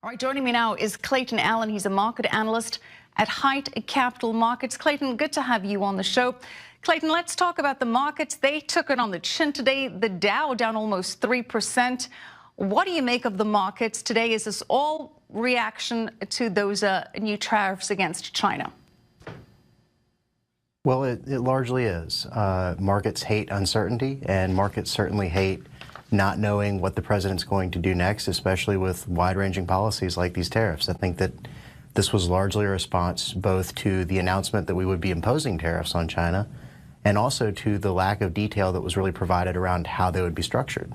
All right, joining me now is Clayton Allen. He's a market analyst at Height Capital Markets. Clayton, good to have you on the show. Clayton, let's talk about the markets. They took it on the chin today. The Dow down almost 3%. What do you make of the markets today? Is this all reaction to those new tariffs against China? Well, it largely is. Markets hate uncertainty, and markets certainly hate not knowing what the president's going to do next, especially with wide-ranging policies like these tariffs. I think that this was largely a response both to the announcement that we would be imposing tariffs on China and also to the lack of detail that was really provided around how they would be structured.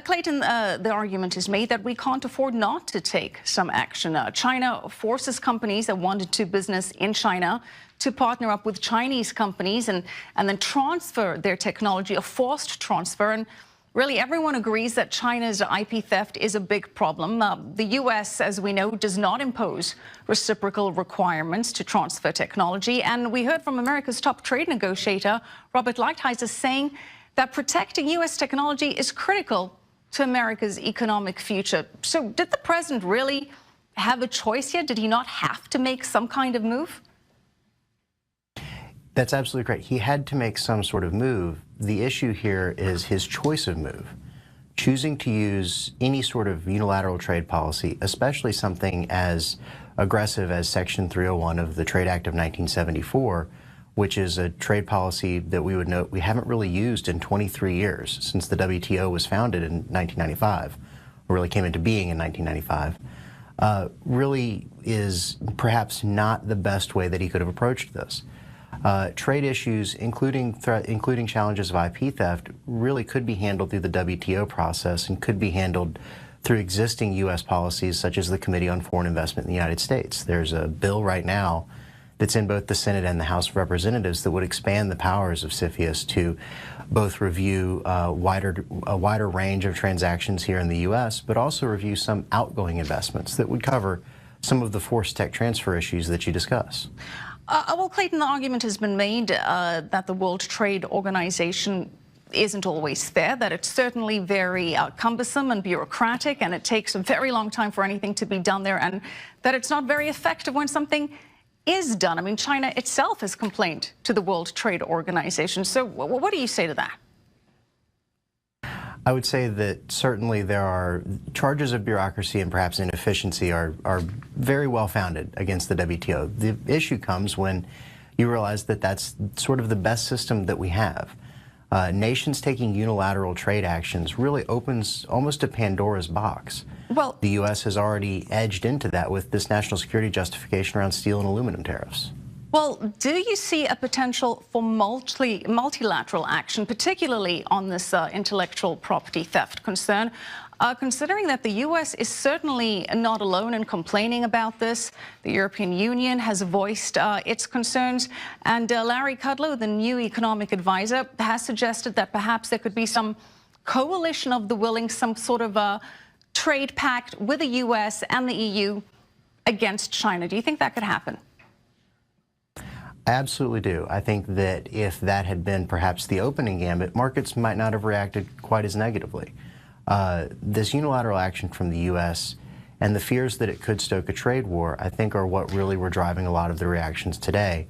Clayton, the argument is made that we can't afford not to take some action. China forces companies that want to do business in China to partner up with Chinese companies and then transfer their technology, a forced transfer. And really, everyone agrees that China's IP theft is a big problem. The U.S., as we know, does not impose reciprocal requirements to transfer technology. And we heard from America's top trade negotiator, Robert Lighthizer, saying that protecting U.S. technology is critical to America's economic future. So did the president really have a choice here? Did he not have to make some kind of move? That's absolutely correct. He had to make some sort of move. The issue here is his choice of move. Choosing to use any sort of unilateral trade policy, especially something as aggressive as Section 301 of the Trade Act of 1974, which is a trade policy that we would note we haven't really used in 23 years since the WTO was founded in 1995, or really came into being in 1995, really is perhaps not the best way that he could have approached this. Trade issues, including challenges of IP theft, really could be handled through the WTO process and could be handled through existing U.S. policies such as the Committee on Foreign Investment in the United States. There's a bill right now that's in both the Senate and the House of Representatives that would expand the powers of CFIUS to both review a wider range of transactions here in the U.S., but also review some outgoing investments that would cover some of the forced tech transfer issues that you discuss. Well, Clayton, the argument has been made that the World Trade Organization isn't always fair, that it's certainly very cumbersome and bureaucratic, and it takes a very long time for anything to be done there, and that it's not very effective when something is done. I mean, China itself has complained to the World Trade Organization. So what do you say to that? I would say that certainly there are charges of bureaucracy and perhaps inefficiency are very well founded against the WTO. The issue comes when you realize that that's sort of the best system that we have. Nations taking unilateral trade actions really opens almost a Pandora's box. Well, the U.S. has already edged into that with this national security justification around steel and aluminum tariffs. Well, do you see a potential for multilateral action, particularly on this intellectual property theft concern, considering that the U.S. is certainly not alone in complaining about this? The European Union has voiced its concerns, and Larry Kudlow, the new economic advisor, has suggested that perhaps there could be some coalition of the willing, some sort of a trade pact with the U.S. and the EU against China. Do you think that could happen? I absolutely do. I think that if that had been perhaps the opening gambit, markets might not have reacted quite as negatively. This unilateral action from the U.S. and the fears that it could stoke a trade war, I think, are what really were driving a lot of the reactions today.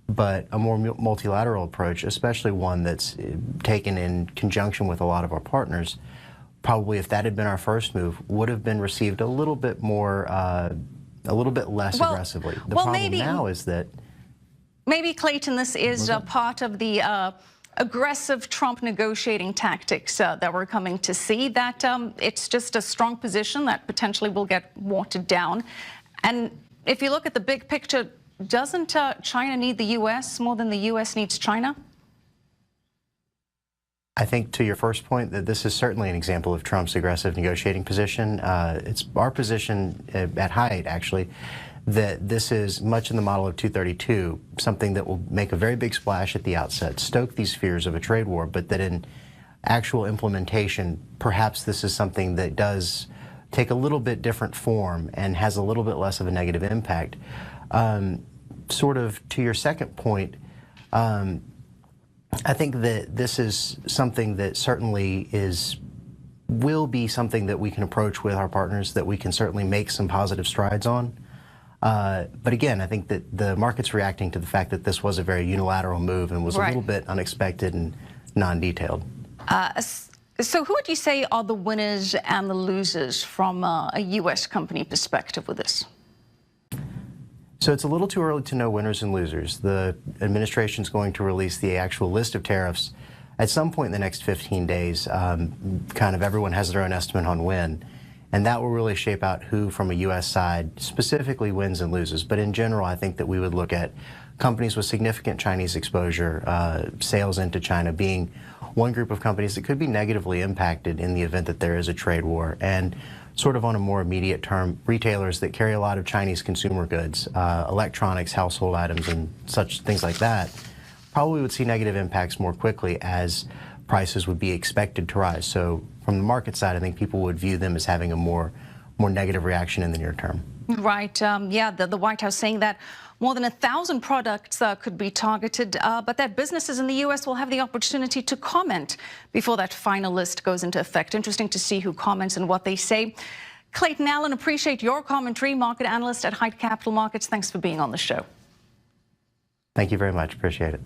But a more multilateral approach, especially one that's taken in conjunction with a lot of our partners, probably if that had been our first move, would have been received a little bit more, a little bit less aggressively. The problem now is that maybe, Clayton, this is part of the aggressive Trump negotiating tactics that we're coming to see, that it's just a strong position that potentially will get watered down. And if you look at the big picture, doesn't China need the U.S. more than the U.S. needs China? I think to your first point that this is certainly an example of Trump's aggressive negotiating position. It's our position at Height, actually, that this is much in the model of 232, something that will make a very big splash at the outset, stoke these fears of a trade war, but that in actual implementation, perhaps this is something that does take a little bit different form and has a little bit less of a negative impact. Sort of to your second point, I think that this is something that certainly is will be something that we can approach with our partners, that we can certainly make some positive strides on. But again, I think that the market's reacting to the fact that this was a very unilateral move and was a little bit unexpected and non-detailed. So who would you say are the winners and the losers from a U.S. company perspective with this? So it's a little too early to know winners and losers. The administration's going to release the actual list of tariffs at some point in the next 15 days. Kind of everyone has their own estimate on when. And that will really shape out who, from a U.S. side, specifically wins and loses. But in general, I think that we would look at companies with significant Chinese exposure, sales into China, being one group of companies that could be negatively impacted in the event that there is a trade war. And sort of on a more immediate term, retailers that carry a lot of Chinese consumer goods, electronics, household items, and such things like that, probably would see negative impacts more quickly as prices would be expected to rise. So from the market side, I think people would view them as having a more negative reaction in the near term. Right. Yeah, the White House saying that more than 1,000 products could be targeted, but that businesses in the U.S. will have the opportunity to comment before that final list goes into effect. Interesting to see who comments and what they say. Clayton Allen, appreciate your commentary, market analyst at Hyde Capital Markets. Thanks for being on the show. Thank you very much. Appreciate it.